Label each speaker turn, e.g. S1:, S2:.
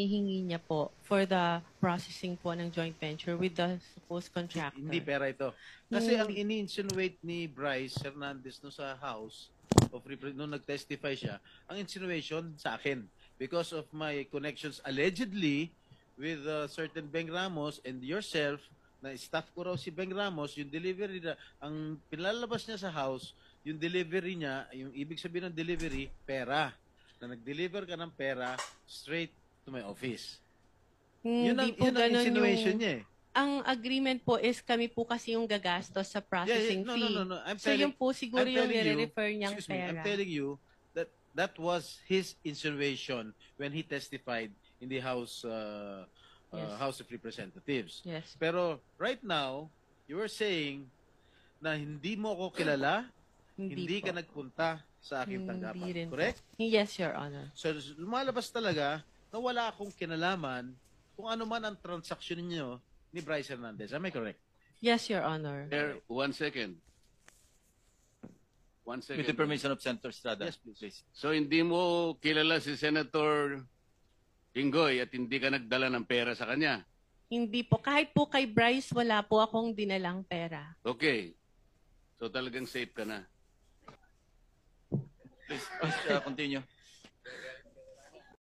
S1: hihingi niya po for the processing po ng joint venture with the supposed contractor.
S2: Hindi pera ito. Kasi ang
S1: Hindi.
S2: ini-insinuate ni Bryce Hernandez no sa House of Representatives, nung nag-testify siya, ang insinuation sa akin because of my connections allegedly with certain Beng Ramos and yourself, na staff ko raw si Beng Ramos, yung delivery na, ang pinalabas niya sa House, yung delivery niya, yung ibig sabihin ng delivery, pera. Na nag-deliver ka ng pera straight to my office. Yun ang,
S1: Hindi po
S2: yun ang
S1: ganun
S2: insinuation
S1: yung...
S2: niya eh.
S1: Ang agreement po is kami po kasi yung gagastos sa processing
S2: No,
S1: fee.
S2: no.
S1: So yun po siguro yung nire-refer niyang
S2: Excuse me, I'm
S1: pera.
S2: telling you that that was his insinuation when he testified in the House
S1: Yes.
S2: House of Representatives.
S1: Yes.
S2: Pero right now, you were saying na hindi mo ako kilala, hindi
S1: po.
S2: ka nagpunta sa aking
S1: Hindi
S2: tanggapan.
S1: rin po.
S2: Correct?
S1: Yes, Your Honor.
S2: So lumalabas talaga na wala akong kinalaman kung ano man ang transaksyon niyo ni Bryce Hernandez. Am I correct?
S1: Yes, Your Honor.
S3: There, 1 second. 1 second.
S4: With the permission of Senator Estrada.
S2: Yes, please.
S3: So hindi mo kilala si Senator Inggoy at hindi ka nagdala ng pera sa kanya.
S1: Hindi po. Kahit po kay Bryce, wala po akong dinalang pera.
S3: Okay. So talagang safe ka na.
S4: Please, continue.